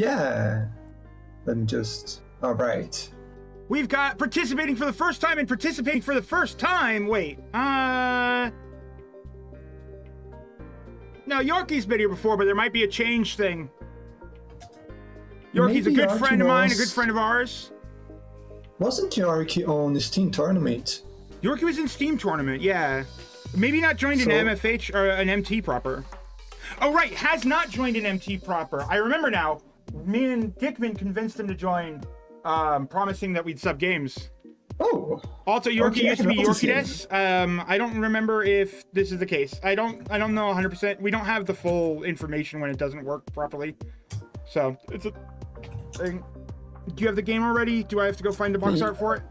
Yeah. Let me just... All right. We've got participating for the first time and participating for the first time. Wait, no, Yorkie's been here before, but there might be a change thing. Yorkie's a good friend of mine, a good friend of ours. Wasn't Yorkie on the Steam tournament? Yorkie was in Steam tournament, yeah. Maybe not joined an MFH or an MT proper. Oh, right, has not joined an MT proper. I remember now. Me and Dickman convinced him to join, promising that we'd sub games. Oh. Also, Yorkie used to be Yorkie-des. I don't remember if this is the case. I don't know 100%. We don't have the full information when it doesn't work properly. So, it's a thing. Do you have the game already? Do I have to go find the box art for it?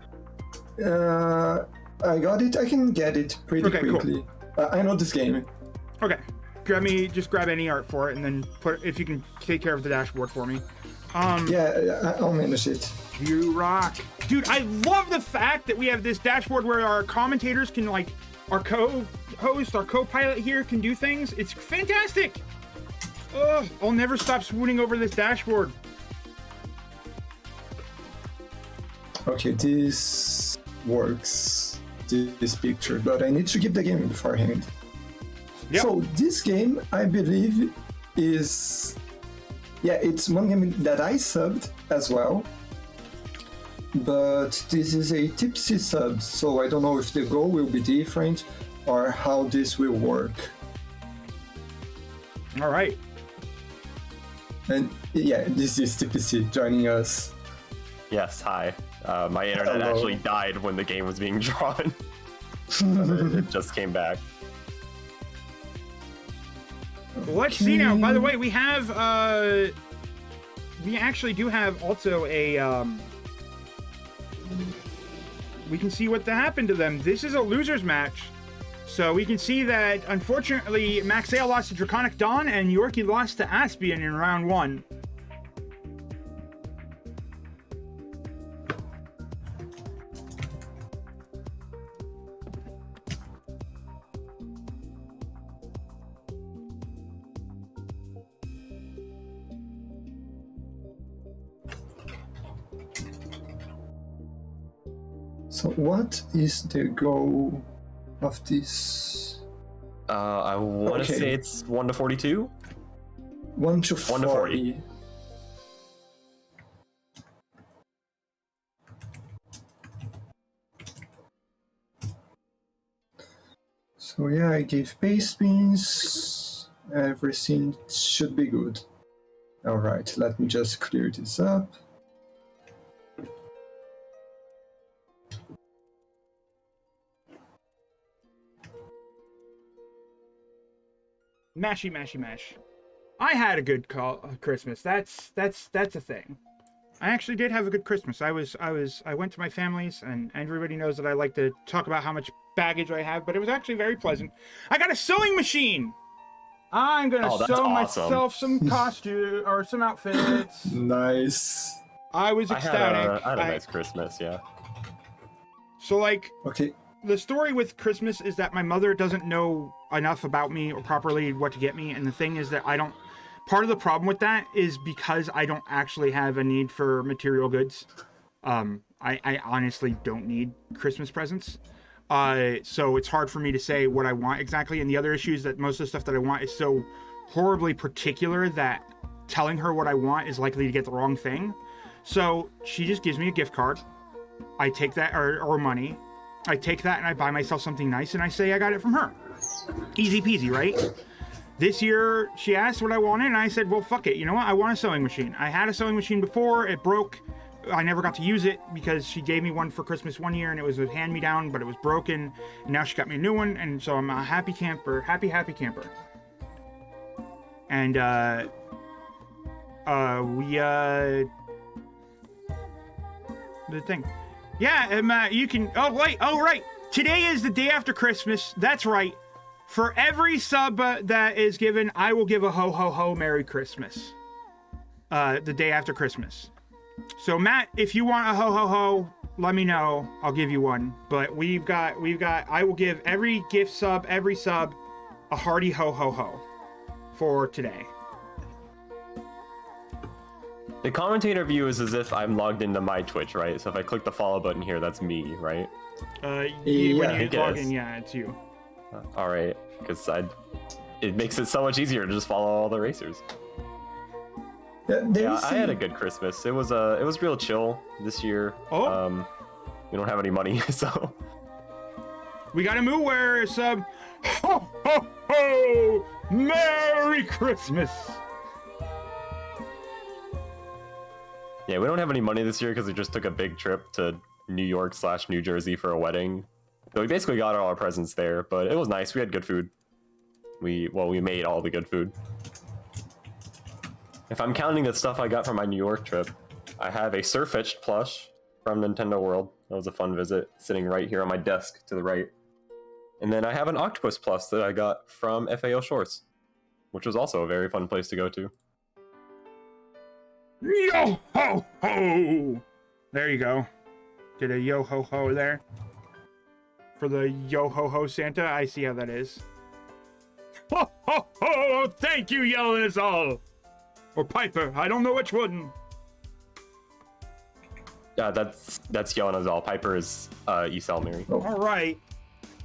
I got it. I can get it pretty quickly. Cool. I know this game. Okay. Just grab any art for it, and then if you can take care of the dashboard for me. Yeah, I'll manage it. You rock. Dude, I love the fact that we have this dashboard where our commentators can, like, our co-host, our co-pilot here can do things. It's fantastic. Ugh, I'll never stop swooning over this dashboard. Okay, this works, this picture, but I need to give the game beforehand. Yep. So this game, I believe, is... Yeah, it's one game that I subbed as well. But this is a tipsy sub, so I don't know if the goal will be different or how this will work. All right. And yeah, this is tipsy joining us. Yes, hi. My internet actually died when the game was being drawn. It just came back. Let's see now. By the way, we have, we actually do have also a, we can see what happened to them. This is a losers match. So we can see that, unfortunately, Maxale lost to Draconic Dawn and Yorkie lost to Aspian in round 1. So what is the goal of this? I want to say it's 1 to 42? 1 to 40. 1 to 40. So yeah, I gave base spins. Everything should be good. Alright, let me just clear this up. Mashy, mashy, mash. I had a good Christmas. That's a thing. I actually did have a good Christmas. I went to my family's, and everybody knows that I like to talk about how much baggage I have, but it was actually very pleasant. I got a sewing machine. I'm gonna sew myself some costume or some outfits. Nice. I was ecstatic. I had a nice Christmas, yeah. So, like, okay. The story with Christmas is that my mother doesn't know enough about me or properly what to get me, and the thing is that I don't... Part of the problem with that is because I don't actually have a need for material goods. I honestly don't need Christmas presents. So it's hard for me to say what I want exactly, and the other issue is that most of the stuff that I want is so horribly particular that telling her what I want is likely to get the wrong thing. So she just gives me a gift card. I take that, or money. I take that and I buy myself something nice and I say I got it from her. Easy peasy, right? This year, she asked what I wanted and I said, well, fuck it. You know what? I want a sewing machine. I had a sewing machine before. It broke. I never got to use it because she gave me one for Christmas one year and it was a hand-me-down, but it was broken. And now she got me a new one. And so I'm a happy camper. Happy camper. And, the thing. Yeah, you can... Oh, right. Today is the day after Christmas. That's right. For every sub that is given, I will give a ho, ho, ho, Merry Christmas. The day after Christmas. So, Matt, if you want a ho, ho, ho, let me know. I'll give you one. But we've got... I will give every gift sub, every sub, a hearty ho, ho, ho for today. The commentator view is as if I'm logged into my Twitch, right? So if I click the follow button here, that's me, right? When Yeah, you I think it log is. in, yeah, it's you. All right, because it makes it so much easier to just follow all the racers. There Yeah, is I had a good Christmas. It was real chill this year. Oh. We don't have any money, so We got a moo where some ho ho ho! Merry Christmas! yeah, we don't have any money this year because we just took a big trip to New York / New Jersey for a wedding. So we basically got all our presents there, but it was nice. We had good food. We made all the good food. If I'm counting the stuff I got from my New York trip, I have a Surfetched plush from Nintendo World. That was a fun visit, sitting right here on my desk to the right. And then I have an Octopus Plus that I got from FAO Shores, which was also a very fun place to go to. Yo ho ho! There you go. Did a yo ho ho there. For the yo ho ho Santa, I see how that is. Ho ho ho! Thank you, yelling us all! Or Piper, I don't know which one. Yeah, that's Yonazal. Piper is Isel Miri. Oh, Alright.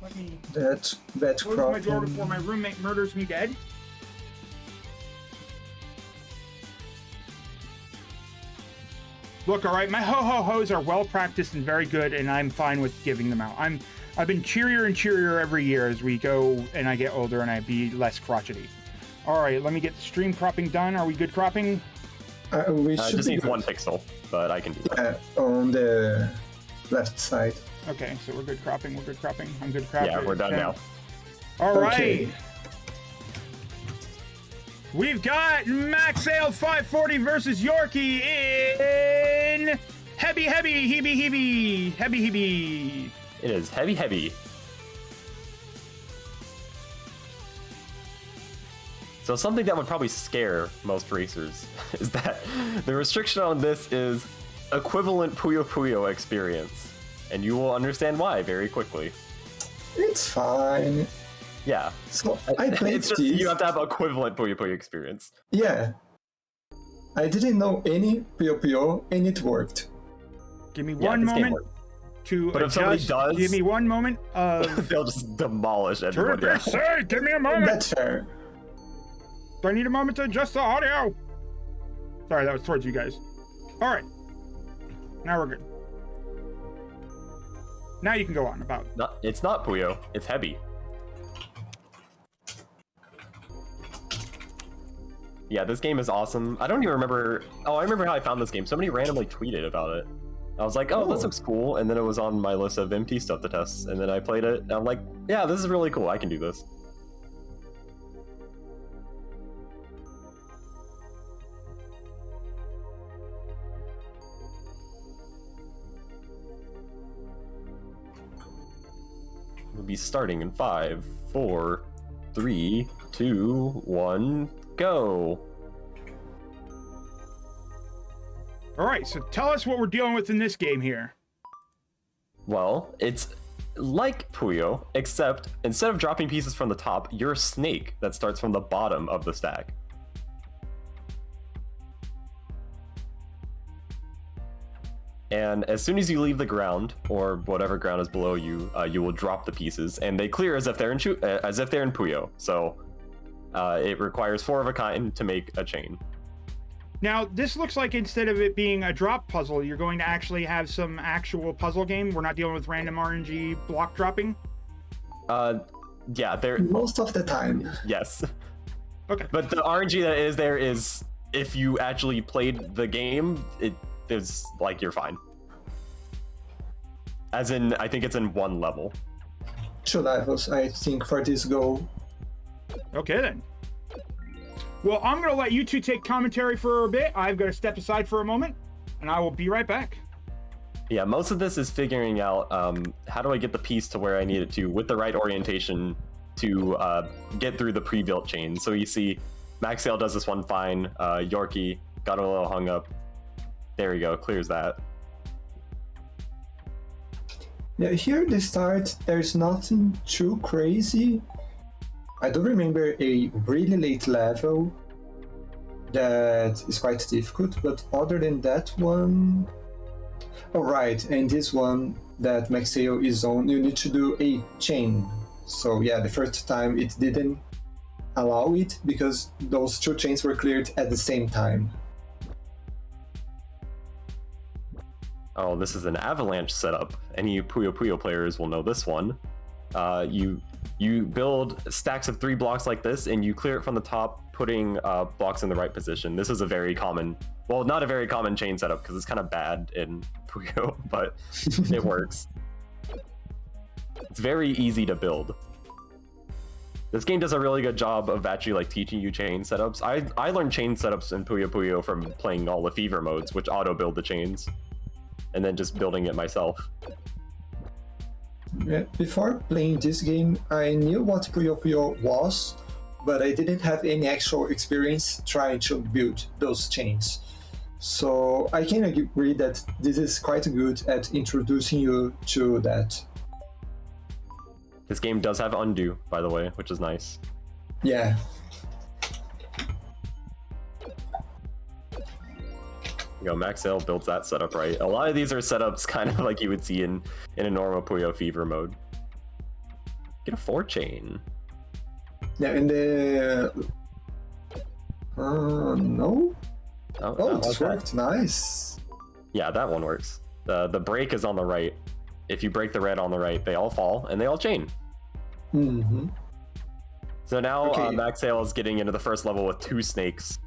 Let me that's close my door cropping. before my roommate murders me dead. Look, alright, my ho-ho-hos are well-practiced and very good, and I'm fine with giving them out. I've been cheerier and cheerier every year as we go and I get older and I be less crotchety. Alright, let me get the stream cropping done. Are we good cropping? We should Just be needs good. 1 pixel, but I can do that. On the left side. Okay, so we're good cropping, I'm good cropping. Yeah, we're done now. Alright. Okay. We've got Maxale540 versus Yorkie in Hebi-Hebi, Hebi-Hebi, Hebi-Hebi. It is Hebi-Hebi. So something that would probably scare most racers is that the restriction on this is equivalent Puyo Puyo experience. And you will understand why very quickly. It's fine. Yeah. So I played It's just this. you have to have equivalent Puyo Puyo experience. Yeah. I didn't know any Puyo Puyo and it worked. Give me Yeah, one this game moment worked. to But if somebody adjust. does- Give me one moment of... They'll just demolish For everybody. Christ's sake, give me a moment! That's fair. Do I need a moment to adjust the audio? Sorry, that was towards you guys. Alright. Now we're good. Now you can go on about... It's not Puyo, it's Hebi. Yeah, this game is awesome. I don't even remember... Oh, I remember how I found this game. Somebody randomly tweeted about it. I was like, oh, this looks cool. And then it was on my list of MT stuff to test. And then I played it, and I'm like, yeah, this is really cool. I can do this. We'll be starting in 5, 4, 3, 2, 1, go! Alright, so tell us what we're dealing with in this game here. Well, it's like Puyo, except instead of dropping pieces from the top, you're a snake that starts from the bottom of the stack. And as soon as you leave the ground, or whatever ground is below you, you will drop the pieces, and they clear as if they're in Puyo. So it requires 4 of a kind to make a chain. Now, this looks like instead of it being a drop puzzle, you're going to actually have some actual puzzle game. We're not dealing with random RNG block dropping. Yeah, there. Most of the time. Yes. Okay. But the RNG that is there is if you actually played the game, it is like you're fine. As in, I think it's in 1 level. 2 levels, I think, for this goal. Okay, then. Well, I'm going to let you two take commentary for a bit. I've got to step aside for a moment, and I will be right back. Yeah, most of this is figuring out how do I get the piece to where I need it to with the right orientation to get through the pre-built chain. So you see, Maxale does this one fine. Yorkie got a little hung up. There we go, clears that. Yeah, here at the start, there's nothing too crazy. I don't remember a really late level that is quite difficult, but other than that one... Oh, right, and this one that Maxale is on, you need to do a chain. So yeah, the first time it didn't allow it because those two chains were cleared at the same time. Oh, this is an avalanche setup. Any Puyo Puyo players will know this one. You build stacks of 3 blocks like this, and you clear it from the top, putting blocks in the right position. This is a very common, well, not a very common chain setup because it's kind of bad in Puyo, but it works. It's very easy to build. This game does a really good job of actually like teaching you chain setups. I learned chain setups in Puyo Puyo from playing all the fever modes, which auto build the chains, and then just building it myself. Yeah, before playing this game, I knew what Puyo Puyo was, but I didn't have any actual experience trying to build those chains. So I can agree that this is quite good at introducing you to that. This game does have undo, by the way, which is nice. Yeah. You know, Maxale builds that setup right. A lot of these are setups kind of like you would see in a normal Puyo Fever mode. Get a 4-chain. Yeah, and the... no? Oh, this worked. Nice. Yeah, that one works. The break is on the right. If you break the red on the right, they all fall, and they all chain. Mm-hmm. So now Okay. Maxale is getting into the first level with 2 snakes.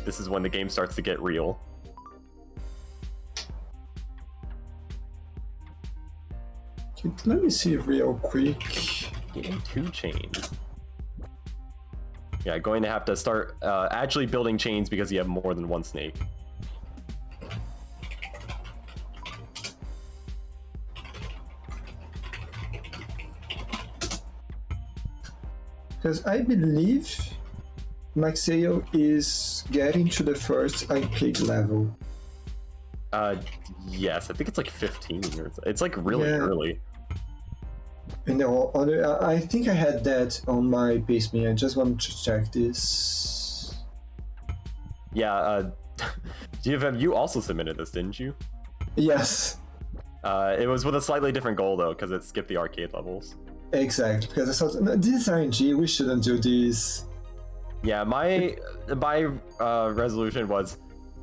This is when the game starts to get real. Okay, let me see real quick. Getting 2 chains. Yeah, going to have to start actually building chains because you have more than 1 snake. Because I believe Maxale is getting to the first arcade level. Yes, I think it's like 15 or it's like really Yeah. early. And the other, I think I had that on my basement. I just wanted to check this. Yeah, you also submitted this, didn't you? Yes, It was with a slightly different goal though, because it skipped the arcade levels. exactly. Because I thought, no, this is RNG. We shouldn't do this. Yeah, my resolution was,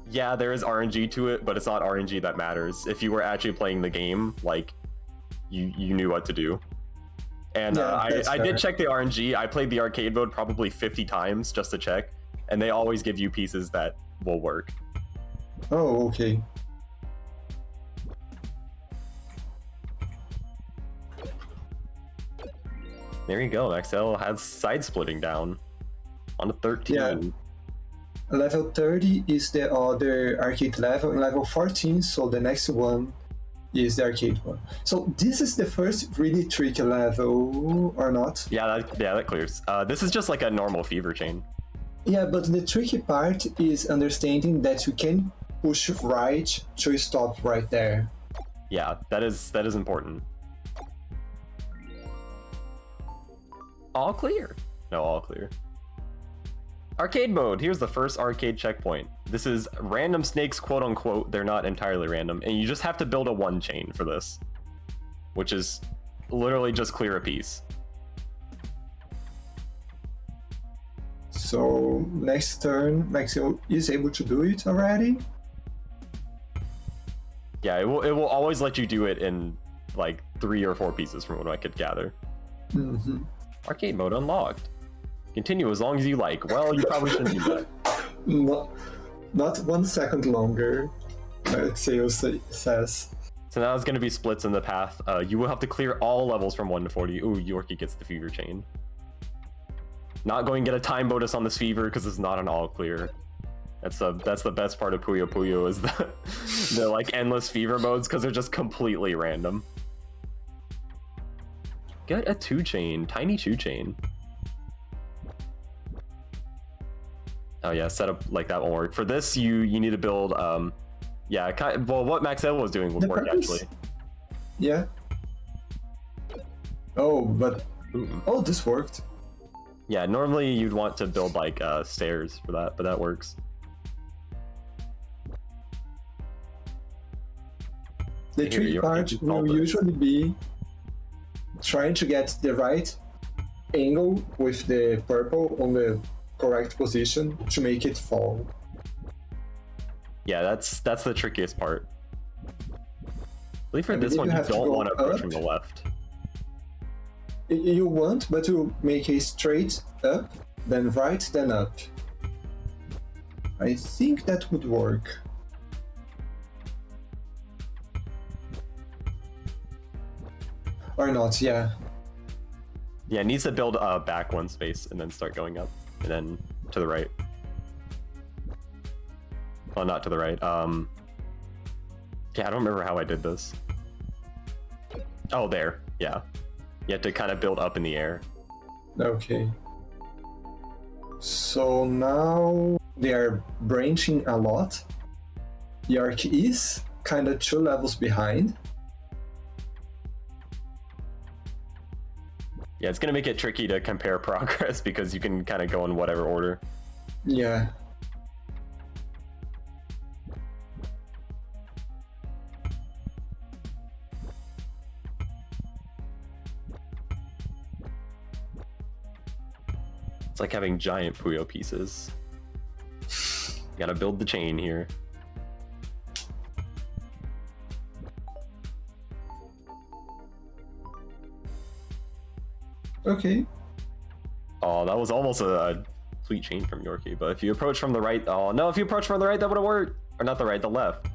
yeah, there is RNG to it, but it's not RNG that matters. If you were actually playing the game, like, you knew what to do. And Yeah, I that's did fair. check the RNG. I played the arcade mode probably 50 times just to check, and they always give you pieces that will work. Oh, okay. There you go. Maxale has side splitting down on the 13. Yeah. Level 30 is the other arcade level, and level 14, so the next one is the arcade one. So this is the first really tricky level, or not? Yeah, that clears. This is just like a normal fever chain. Yeah, but the tricky part is understanding that you can push right to stop right there. Yeah, that is important. All clear. No, all clear. Arcade mode. Here's the first arcade checkpoint. This is random snakes, quote unquote. They're not entirely random, and you just have to build a 1 chain for this, which is literally just clear a piece. So next turn, Maxale is able to do it already. Yeah, it will always let you do it in like 3 or 4 pieces from what I could gather. Mm-hmm. Arcade mode unlocked. Continue as long as you like. Well, you probably shouldn't do that. Not 1 second longer, Maxale says. So now it's going to be splits in the path. You will have to clear all levels from 1 to 40. Ooh, Yorkie gets the fever chain. Not going to get a time bonus on this fever because it's not an all clear. That's the best part of Puyo Puyo is the like endless fever modes because they're just completely random. Get a 2 chain, tiny 2 chain. Oh yeah, setup like that won't work. For this, you need to build. Yeah, well, what Maxale was doing would The work purpose? actually. Yeah. Oh, but Ooh. oh, this worked. Yeah, normally you'd want to build like stairs for that, but that works. The tricky part will usually be trying to get the right angle with the purple on the correct position to make it fall. Yeah, that's the trickiest part. I believe for this one you don't want to approach from the left. You want, but you make a straight up, then right, then up. I think that would work. Or not, yeah. Yeah, it needs to build back one space and then start going up, and then to the right. Well, not to the right. Yeah, I don't remember how I did this. Oh, there. Yeah. You have to kind of build up in the air. Okay. So now they are branching a lot. Yorkie is kind of 2 levels behind. Yeah, it's gonna make it tricky to compare progress because you can kind of go in whatever order. Yeah. It's like having giant Puyo pieces. You gotta build the chain here. Okay. Oh, that was almost a sweet chain from Yorkie, but if you approach from the right, oh no, if you approach from the right, that would have worked. Or not the right, the left.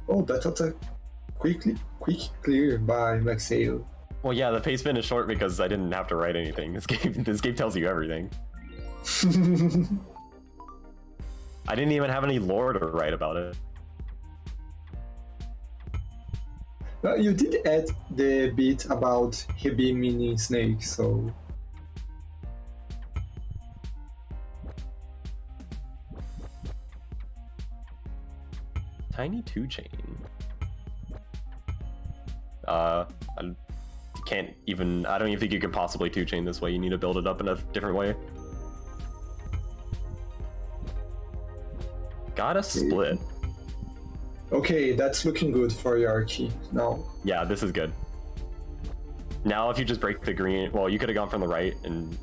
Oh, that was a quick clear by Maxale. Well, yeah, the pace spin is short because I didn't have to write anything. This game tells you everything. I didn't even have any lore to write about it. Well, you did add the bit about Hebi meaning snake, so... Tiny 2 chain. I can't even... I don't even think you can possibly 2 chain this way. You need to build it up in a different way. Gotta split. Okay, that's looking good for Yorkie now. Yeah, this is good. Now if you just break the green... Well, you could have gone from the right and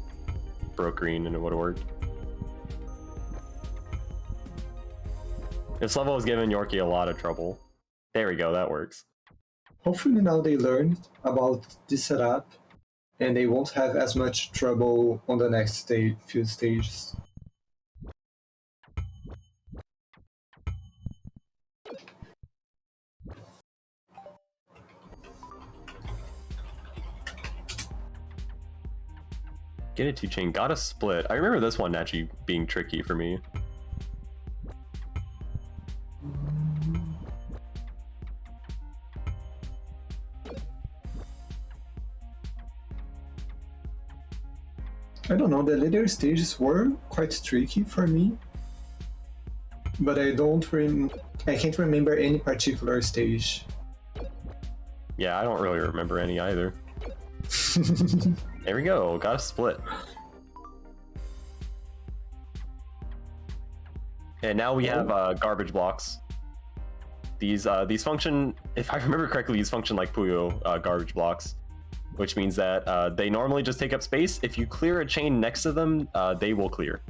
broke green and it would have worked. This level has given Yorkie a lot of trouble. There we go, that works. Hopefully now they learned about this setup and they won't have as much trouble on the next few stages. Get a 2 chain, gotta split. I remember this one actually being tricky for me. I don't know, the later stages were quite tricky for me, but I can't remember any particular stage. Yeah, I don't really remember any either. There we go, got a split. And now we have garbage blocks. These function, if I remember correctly, these function like Puyo garbage blocks, which means that they normally just take up space. If you clear a chain next to them, they will clear.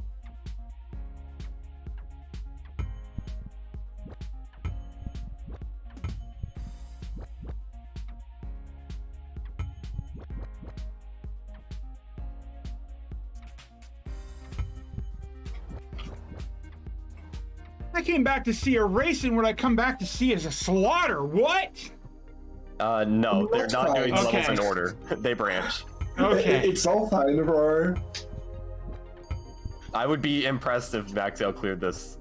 I came back to see a race, and what I come back to see is a slaughter. What? No, they're not doing Okay. levels in order. They branch. Okay. It's all fine, Roar. I would be impressed if Maxale cleared this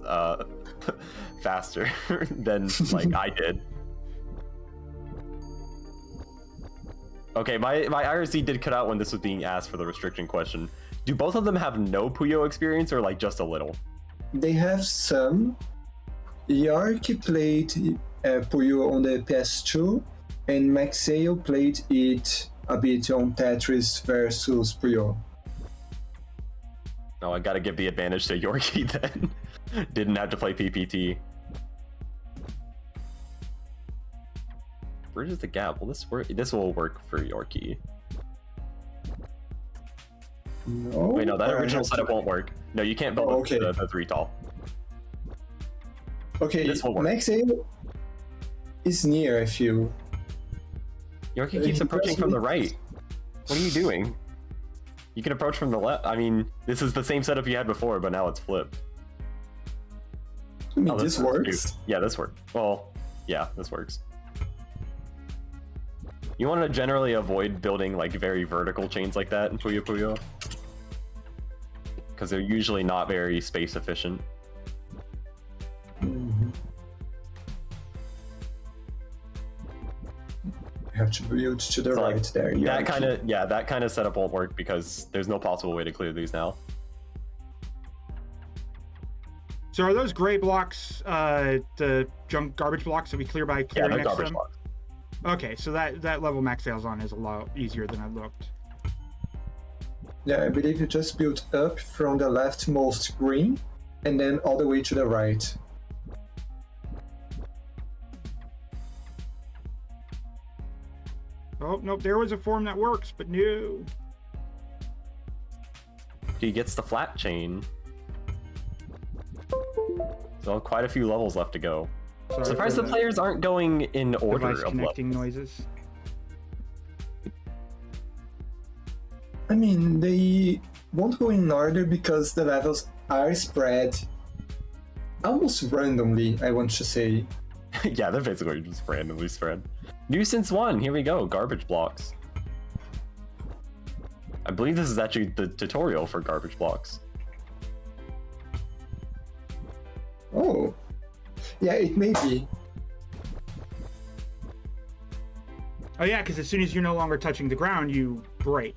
faster than like I did. Okay, my IRC did cut out when this was being asked for the restriction question. Do both of them have no Puyo experience or like just a little? They have some. Yorkie played Puyo on the PS2, and Maxale played it a bit on Tetris versus Puyo. Oh, I gotta give the advantage to Yorkie then. Didn't have to play PPT. Where is the gap? Will this work? This will work for Yorkie. No. Wait, no, that original setup won't work. No, you can't build the 3 tall. Okay, Maxale is near, I feel. Yorkie keeps approaching from the right. What are you doing? You can approach from the left. I mean, this is the same setup you had before, but now it's flipped. I mean, this works. Yeah, this works. Well, yeah, this works. You want to generally avoid building like very vertical chains like that in Puyo Puyo, because they're usually not very space efficient. Mm-hmm. You have to build to the right there. That kind of setup won't work because there's no possible way to clear these now. So are those gray blocks the junk garbage blocks that we clear by clearing they're next to garbage them? blocks. Okay, so that level Maxale's on is a lot easier than I looked. Yeah, I believe you just built up from the leftmost green, and then all the way to the right. Oh, nope, there was a form that works, but no. He gets the flat chain. So quite a few levels left to go. I'm surprised the players aren't going in order device of connecting levels. noises. I mean, they won't go in order because the levels are spread almost randomly, I want to say. Yeah, they're basically just randomly spread. Nuisance 1, here we go, garbage blocks. I believe this is actually the tutorial for garbage blocks. Oh, yeah, it may be. Oh yeah, because as soon as you're no longer touching the ground, you break.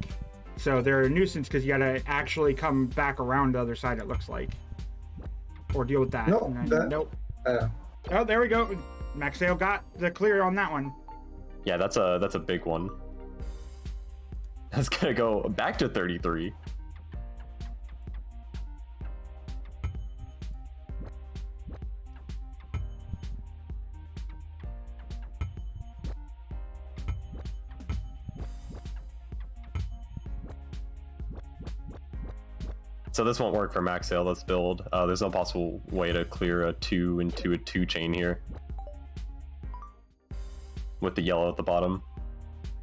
So they're a nuisance because you gotta actually come back around the other side, it looks like. Or deal with that. No, Nope. Oh, there we go. Maxale got the clear on that one. Yeah, that's a big one. That's gonna go back to 33. So this won't work for Maxale. Let's build. There's no possible way to clear a 2 into a 2 chain here. With the yellow at the bottom.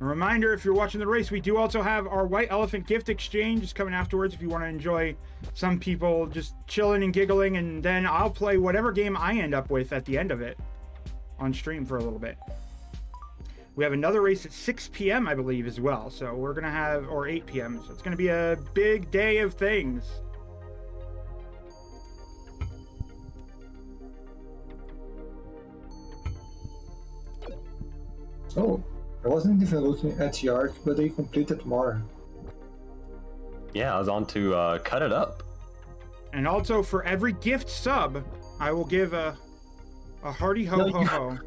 A reminder, if you're watching the race, we do also have our White Elephant gift exchange is coming afterwards if you want to enjoy some people just chilling and giggling, and then I'll play whatever game I end up with at the end of it on stream for a little bit. We have another race at 6 p.m. I believe as well, so we're gonna have, or 8 p.m. so it's gonna be a big day of things. Oh, I wasn't even looking at York, but they completed more. Yeah, I was on to cut it up. And also for every gift sub, I will give a hearty ho ho ho.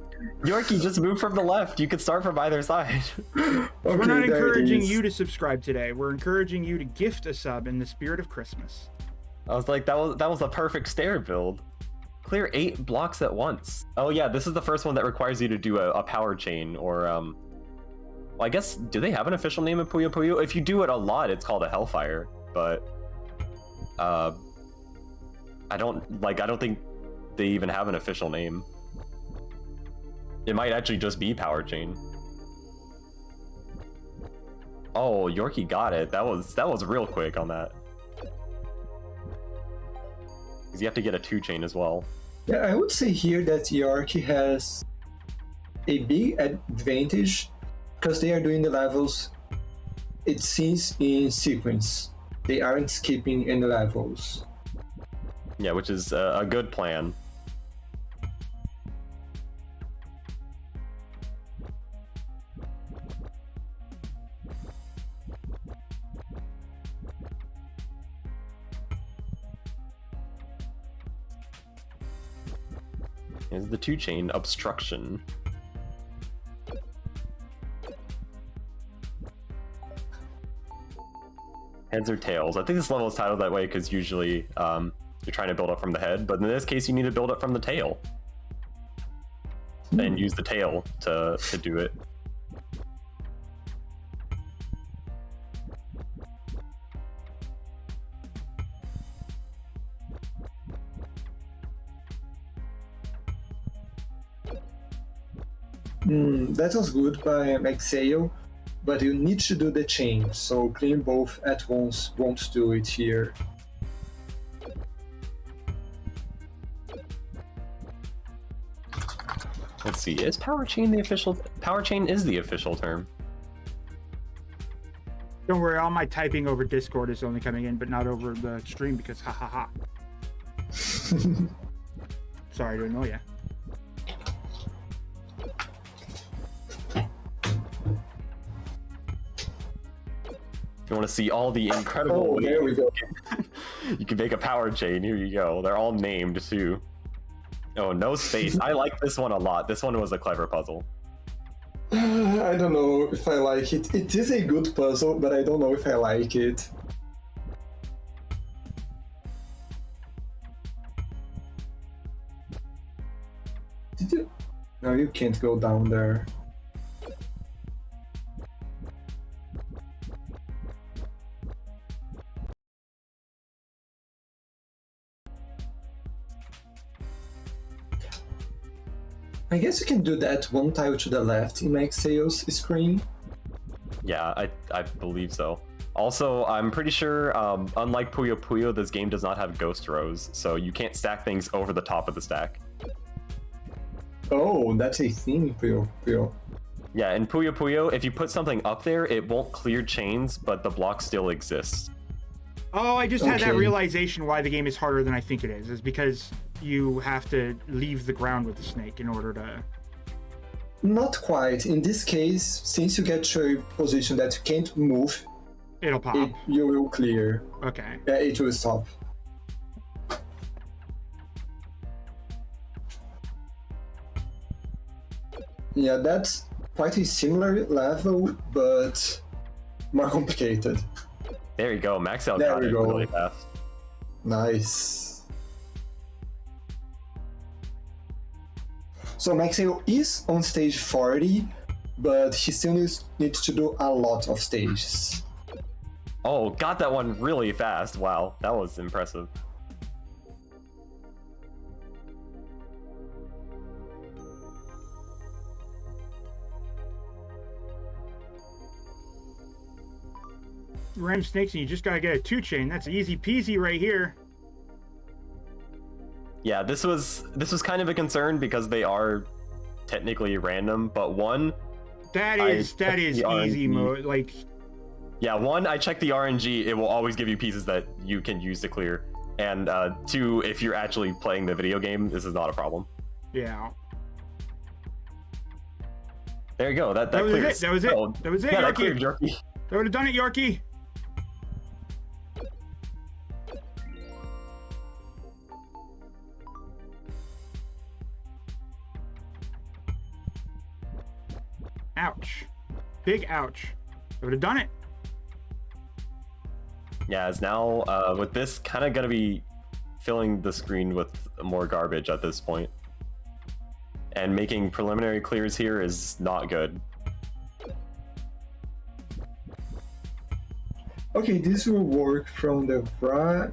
Yorkie, just move from the left. You can start from either side. Okay, We're not encouraging you to subscribe today. We're encouraging you to gift a sub in the spirit of Christmas. I was like, that was a perfect stair build. Clear 8 blocks at once. Oh yeah, this is the first one that requires you to do a power chain, or well, I guess, do they have an official name in Puyo Puyo? If you do it a lot, it's called a Hellfire, but I don't think they even have an official name. It might actually just be power chain. Oh, Yorkie got it. That was real quick on that. Because you have to get a 2 chain as well. Yeah, I would say here that Yorkie has a big advantage because they are doing the levels, it seems, in sequence. They aren't skipping any levels. Yeah, which is a good plan. Here's the 2-chain obstruction. Heads or tails? I think this level is titled that way because usually you're trying to build up from the head, but in this case you need to build up from the tail. And use the tail to do it. That was good by Maxale, but you need to do the chain, so clean both at once won't do it here. Let's see, is power chain the official? Power chain is the official term. Don't worry, all my typing over Discord is only coming in, but not over the stream because ha ha ha. Sorry to annoy you. If you want to see all the incredible ways there we go. you can make a power chain, here you go. They're all named too. Oh, no space. I like this one a lot. This one was a clever puzzle. I don't know if I like it. It is a good puzzle, but I don't know if I like it. Did you? No, you can't go down there. I guess you can do that one tile to the left in Maxale's screen. Yeah, I believe so. Also, I'm pretty sure, unlike Puyo Puyo, this game does not have ghost rows, so you can't stack things over the top of the stack. Oh, that's a thing, Puyo Puyo. Yeah, in Puyo Puyo, if you put something up there, it won't clear chains, but the block still exists. Oh, I just had that Okay. realization why the game is harder than I think it is because you have to leave the ground with the snake in order to... Not quite. In this case, since you get to a position that you can't move, It'll pop. you will clear. Okay. Yeah, it will stop. Yeah, that's quite a similar level, but more complicated. There you go, Maxale There got we it go. really fast. Nice. So Maxale is on stage 40, but he still needs to do a lot of stages. Oh, got that one really fast. Wow, that was impressive. Random snakes and you just gotta get a 2-chain. That's easy peasy right here. Yeah, this was kind of a concern because they are technically random, but one, That is the easy RNG. mode. Like, yeah, one, I checked the RNG, it will always give you pieces that you can use to clear. And two, if you're actually playing the video game, this is not a problem. yeah. There you go, that That was clears. it. That was it. Oh, That was it, yeah, that Yorkie. cleared Yorkie. That would have done it, Yorkie. Ouch. Big ouch. I would have done it. Yeah, it's now, with this, kind of gonna be filling the screen with more garbage at this point. And making preliminary clears here is not good. Okay, this will work from the right.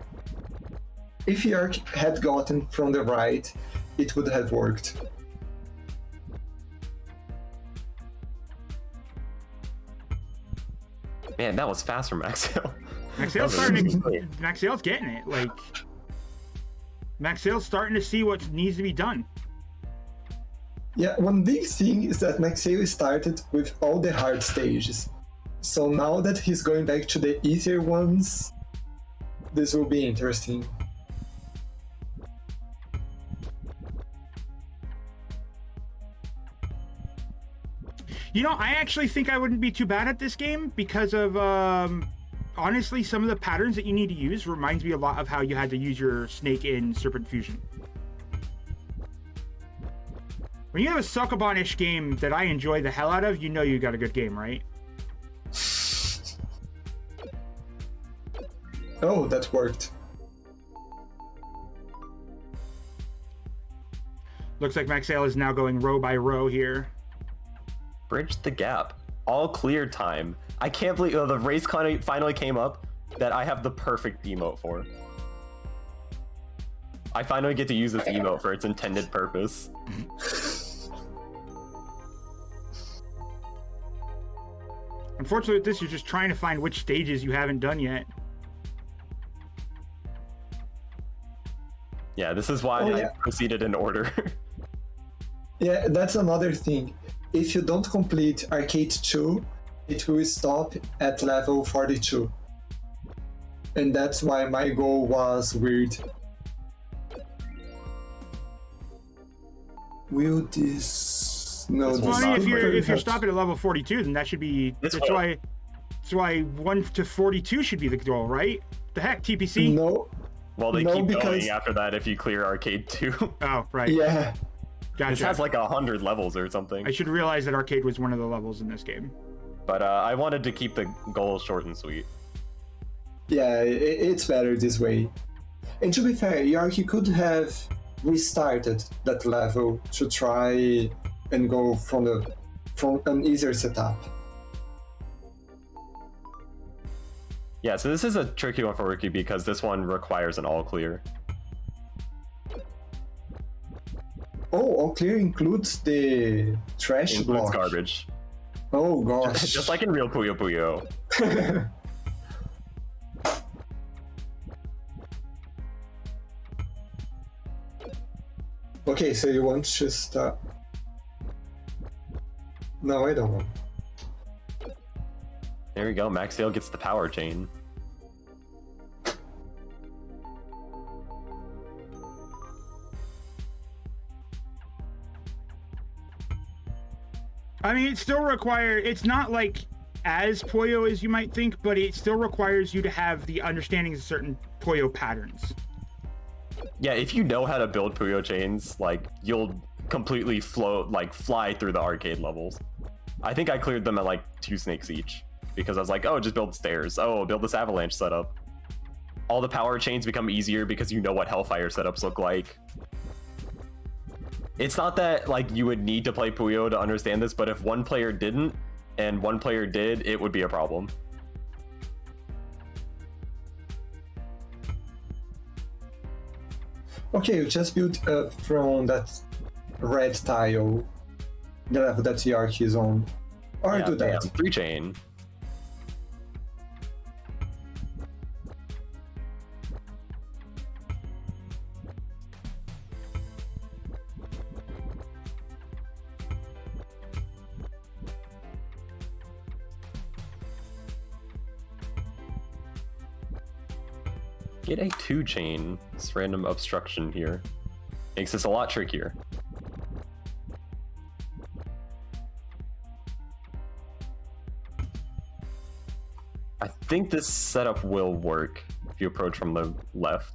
If York had gotten from the right, it would have worked. Man, that was fast from Maxale. Maxale's getting it. Like, Maxale's starting to see what needs to be done. Yeah, one big thing is that Maxale started with all the hard stages. So now that he's going back to the easier ones, this will be interesting. You know, I actually think I wouldn't be too bad at this game because of, honestly, some of the patterns that you need to use reminds me a lot of how you had to use your snake in Serpent Fusion. When you have a suckabonish game that I enjoy the hell out of, you know you got a good game, right? Oh, that worked. Looks like Maxale is now going row by row here. Bridge the gap. All clear time. I can't believe the race finally came up that I have the perfect emote for. I finally get to use this emote for its intended purpose. Unfortunately with this, you're just trying to find which stages you haven't done yet. Yeah, this is why I proceeded in order. Yeah, that's another thing. If you don't complete Arcade 2, it will stop at level 42. And that's why my goal was weird. Will this... No, This this will not If you're hurt. stopping at level 42, then that should be... That's why 1 to 42 should be the goal, right? The heck, TPC? No. Well, they No, keep because- going after that if you clear Arcade 2. Oh, right. Yeah. Gotcha. This has like 100 levels or something. I should realize that arcade was one of the levels in this game. But I wanted to keep the goal short and sweet. Yeah, it's better this way. And to be fair, Yorkie could have restarted that level to try and go from an easier setup. Yeah, so this is a tricky one for Rookie because this one requires an all clear. Oh, all clear includes the trash Includes block. garbage. Oh gosh. Just like in real Puyo Puyo. Okay, so you want to start? No, I don't want. There we go, Maxale gets the power chain. I mean, it still requires... It's not like as Puyo as you might think, but it still requires you to have the understanding of certain Puyo patterns. Yeah, if you know how to build Puyo chains, like, you'll completely fly through the arcade levels. I think I cleared them at like 2 snakes each, because I was like, oh, just build stairs. Oh, build this avalanche setup. All the power chains become easier because you know what Hellfire setups look like. It's not that like you would need to play Puyo to understand this, but if one player didn't and one player did, it would be a problem. Okay, you just built up from that red tile, the level that Yorkie is on. Or Yeah, do that. bam, 3 chain. Get a 2 chain. This random obstruction here makes this a lot trickier. I think this setup will work if you approach from the left.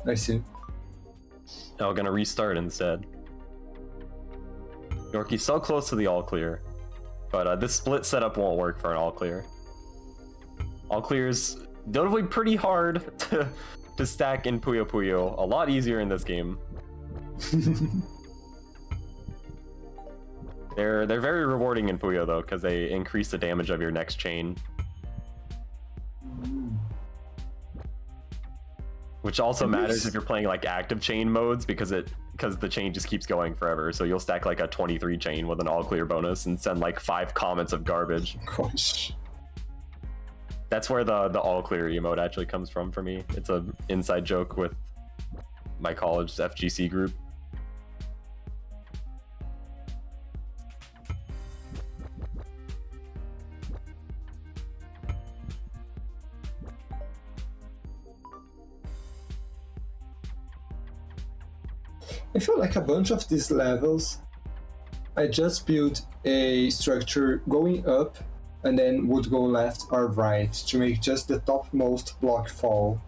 I see. Now we're gonna restart instead. Yorkie's so close to the all clear, but this split setup won't work for an all clear. All clears notably pretty hard to stack in Puyo Puyo. A lot easier in this game. They're very rewarding in Puyo though, because they increase the damage of your next chain. Which also matters if you're playing like active chain modes because the chain just keeps going forever. So you'll stack like a 23 chain with an all clear bonus and send like 5 comments of garbage. Gosh. That's where the all clear emote actually comes from for me. It's an inside joke with my college's FGC group. I feel like a bunch of these levels, I just built a structure going up and then would go left or right to make just the topmost block fall.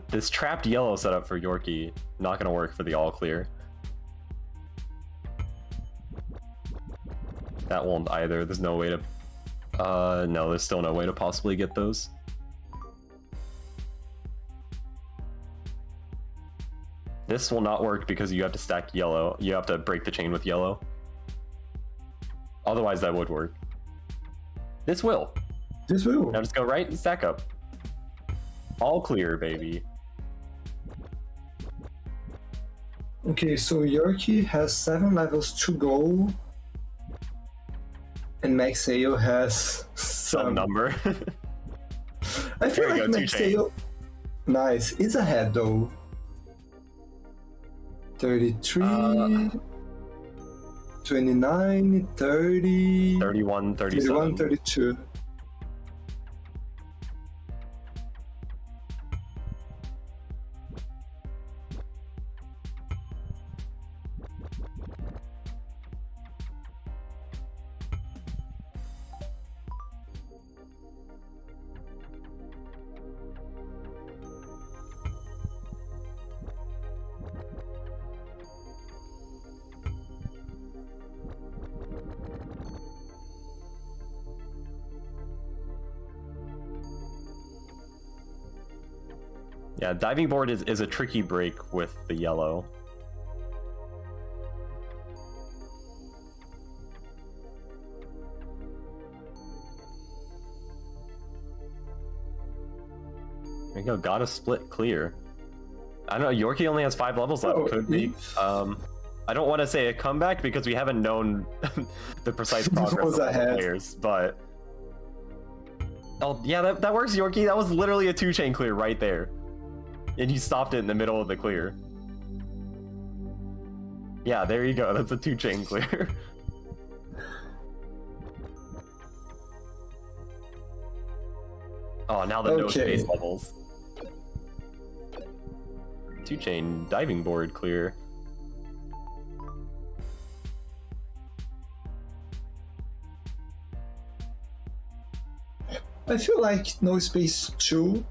This trapped yellow setup for Yorkie, not gonna work for the all clear. That won't either. There's no way to... no, there's still no way to possibly get those. This will not work because you have to stack yellow. You have to break the chain with yellow. Otherwise, that would work. This will. This will. Now just go right and stack up. All clear, baby. Okay, so Yorkie has 7 levels to go. And Maxale has Some number. I feel There we like go, 2 chain. Maxale... Nice. It's ahead though. 33... 29, 30... 31, 37. 31, 32. Yeah, diving board is a tricky break with the yellow. There you go, got a split clear. I don't know, Yorkie only has 5 levels left, could be. I don't want to say a comeback because we haven't known the precise progress of the players, but... Oh, yeah, that works, Yorkie. That was literally a 2-chain clear right there. And you stopped it in the middle of the clear. Yeah, there you go. That's a 2-chain clear. Oh, now the no space levels. 2-chain diving board clear. I feel like No Space 2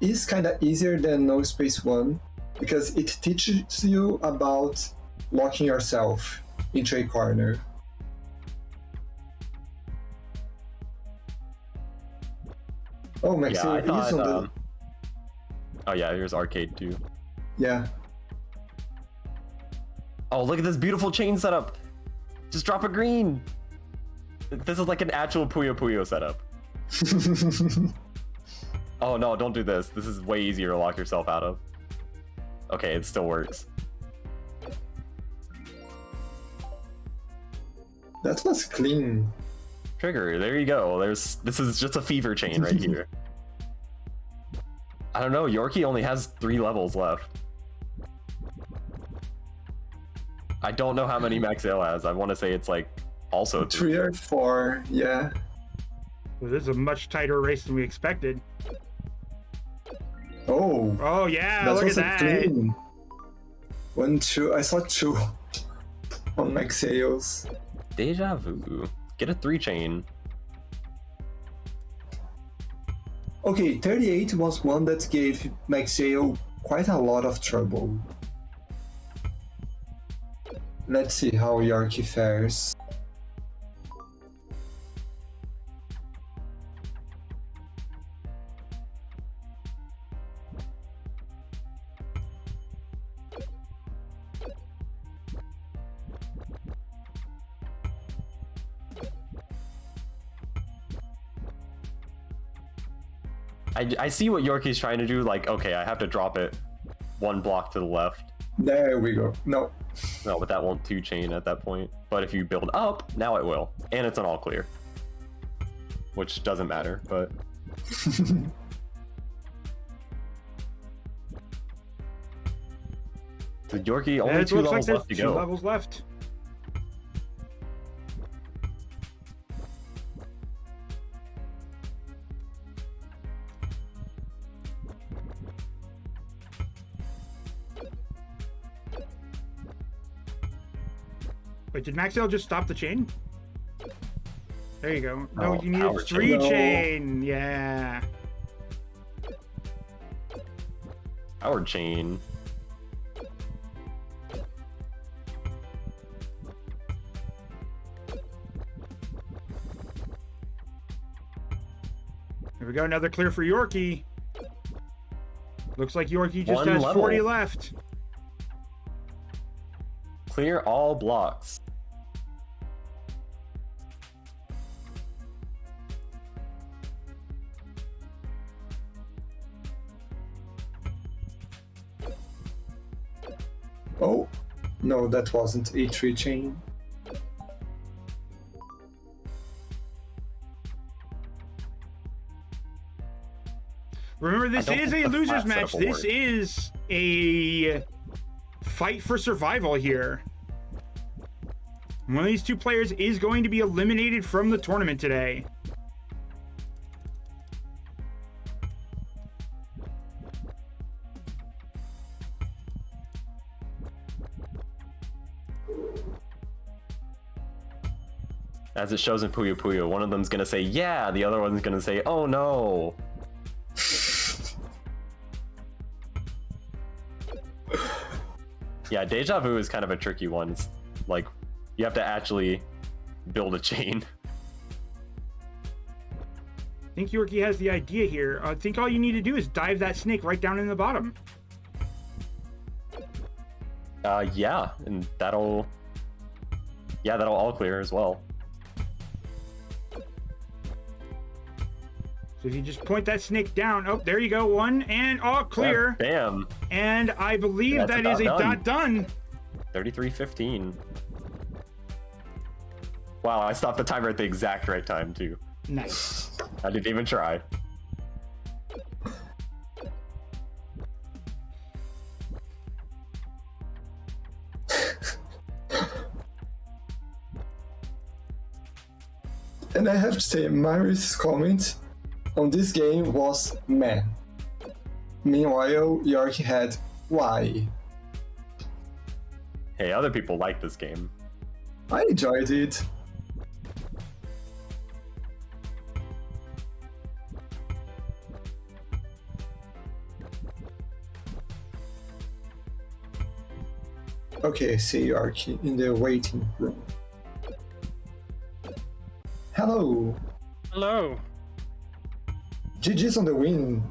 is kind of easier than No Space 1 because it teaches you about locking yourself into a corner. Oh, Maxale is on the... Oh yeah, here's arcade too. Yeah. Oh, look at this beautiful chain setup. Just drop a green. This is like an actual Puyo Puyo setup. Oh no, don't do this. This is way easier to lock yourself out of. Okay, it still works. That was clean. Trigger, there you go. This is just a fever chain right here. I don't know, Yorkie only has 3 levels left. I don't know how many Maxale has. I want to say it's like also 3 or 4, yeah. Well, this is a much tighter race than we expected. Oh. Oh yeah, That look at was a that. clean. 1, 2. I saw 2 on Maxale's. Deja vu. Get a 3-chain. Okay, 38 was one that gave Maxale quite a lot of trouble. Let's see how Yorkie fares. I see what Yorkie's trying to do, like, okay, I have to drop it 1 block to the left. There we go. No. No, but that won't 2-chain at that point. But if you build up, now it will. And it's an all clear. Which doesn't matter, but... So Yorkie, only It 2 looks levels like left to there's 2 go. levels left. Wait, did Maxale just stop the chain? There you go. No, Oh, you need power 3 chain. No. chain. Yeah. Power chain. Here we go. Another clear for Yorkie. Looks like Yorkie just One has level. 40 left. Clear all blocks. Oh, no, that wasn't a 3 chain. Remember, this I don't is think a the loser's flat match. setup will This work. is a fight for survival here. One of these two players is going to be eliminated from the tournament today. As it shows in Puyo Puyo, one of them's gonna say, yeah, the other one's gonna say, oh no. Yeah, Deja Vu is kind of a tricky one. It's like, you have to actually build a chain. I think Yorkie has the idea here. I think all you need to do is dive that snake right down in the bottom. Yeah, and that'll all clear as well. So if you just point that snake down, oh, there you go, one, and all clear. Bam, And I believe That's that is a about dot done. 33:15. Wow, I stopped the timer at the exact right time too. Nice. I didn't even try. And I have to say, Marius' comment on this game was meh. Meanwhile, Yorkie had why. Hey, other people like this game. I enjoyed it. Okay, I see Yorkie in the waiting room. Hello. Hello. GG's on the win.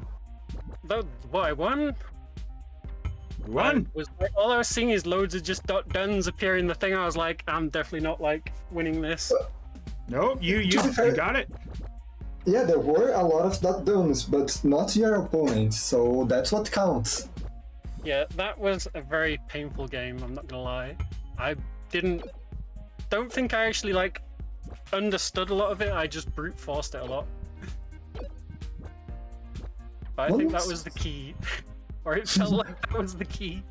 That, what, I won? One. Was all I was seeing is loads of just dot dones appear in the thing. I was like, I'm definitely not like winning this. Nope, you To be fair- got it. Yeah, there were a lot of dot dones, but not your opponent, so that's what counts. Yeah, that was a very painful game, I'm not gonna lie. I don't think I actually like understood a lot of it, I just brute forced it a lot. But I think that was the key. Or it felt like that was the key.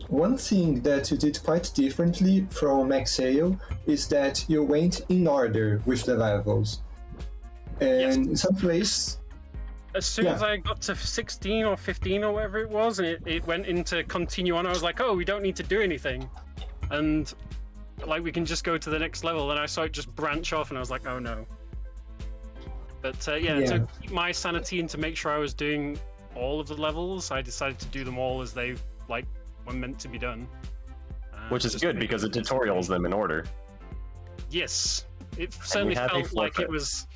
One thing that you did quite differently from Maxale is that you went in order with the levels. And in some place, As soon Yeah. as I got to 16 or 15 or whatever it was, and it went into continue on, I was like, oh, we don't need to do anything. And like, we can just go to the next level. And I saw it just branch off, and I was like, oh no. But yeah, Yeah. to keep my sanity and to make sure I was doing all of the levels, I decided to do them all as they like were meant to be done. Which is Just good make because it it tutorials them in order. Yes, it certainly had a felt like forfeit. it was.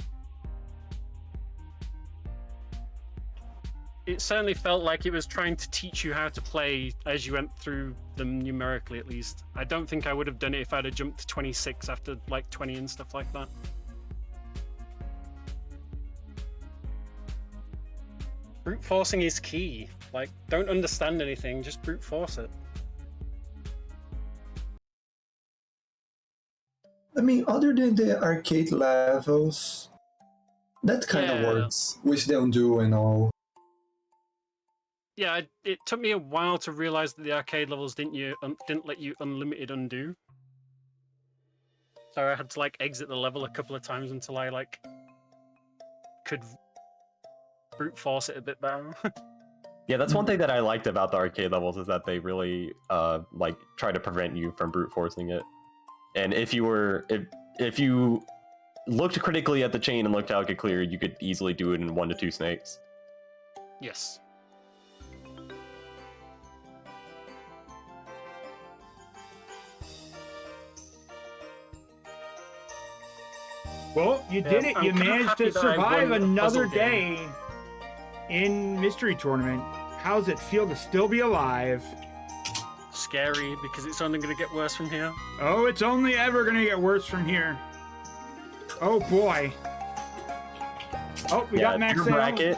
It certainly felt like it was trying to teach you how to play as you went through them numerically, at least. I don't think I would have done it if I'd have jumped to 26 after like 20 and stuff like that. Brute forcing is key. Like, don't understand anything, just brute force it. I mean, other than the arcade levels, that kind of Yeah. works, which they'll do and all. Yeah, it took me a while to realize that the arcade levels didn't let you unlimited undo. So I had to like exit the level a couple of times until I like could brute force it a bit better. Yeah, that's one thing that I liked about the arcade levels is that they really like try to prevent you from brute forcing it. And if you looked critically at the chain and looked how it could clear, you could easily do it in 1 to 2 snakes. Yes. Well, you did it. I'm You kinda managed happy to that I survive won the another puzzle game. day in Mystery Tournament. How's it feel to still be alive? Scary, because it's only going to get worse from here. Oh, it's only ever going to get worse from here. Oh, boy. Oh, we got your Maxale. bracket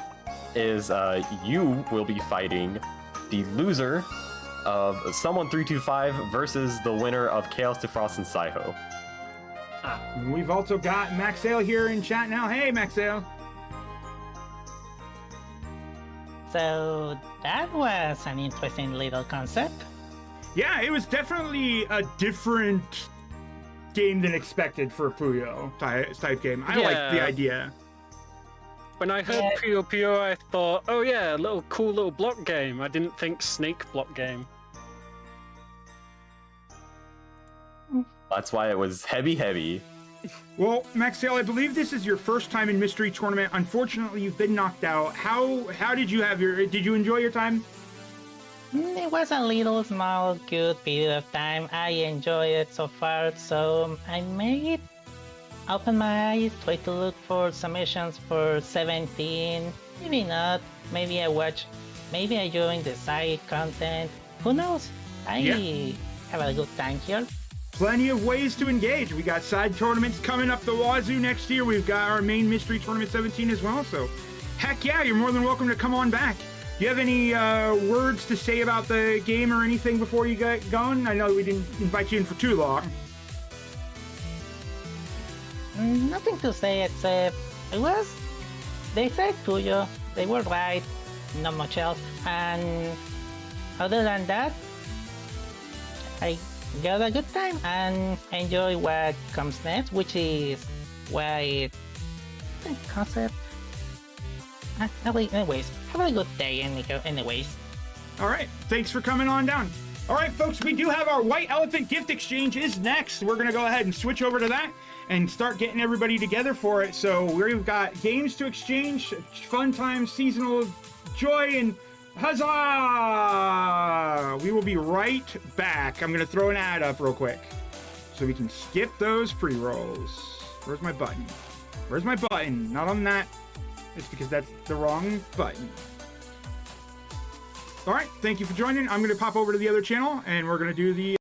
is you will be fighting the loser of Someone 325 versus the winner of Chaos to Frost and Saiho. We've also got Maxale here in chat now. Hey, Maxale. So that was an interesting little concept. Yeah, it was definitely a different game than expected for a Puyo type game. I like the Yeah. idea. When I heard Yeah. Puyo Puyo, I thought, oh yeah, cool little block game. I didn't think snake block game. That's why it was Hebi-Hebi. Well, Maxale, I believe this is your first time in Mystery Tournament. Unfortunately, you've been knocked out. How did you enjoy your time? It was a little small, good period of time. I enjoy it so far, so I may open my eyes, try to look for submissions for 17. Maybe not. Maybe I join the side content. Who knows? I have a good time here. Plenty of ways to engage. We got side tournaments coming up the wazoo next year. We've got our main Mystery Tournament 17 as well. So, heck yeah, you're more than welcome to come on back. Do you have any words to say about the game or anything before you get going? I know we didn't invite you in for too long. Nothing to say except they said Puyo, they were right, not much else. And other than that, I got a good time and enjoy what comes next, which is why the concept. Anyways, have a good day anyways. All right, thanks for coming on down. All right, folks, we do have our White Elephant gift exchange is next. We're going to go ahead and switch over to that and start getting everybody together for it. So we've got games to exchange, fun time, seasonal joy, and huzzah! We will be right back. I'm going to throw an ad up real quick so we can skip those pre-rolls. Where's my button? Where's my button? Not on that. It's because that's the wrong button. All right, thank you for joining. I'm going to pop over to the other channel, and we're going to do the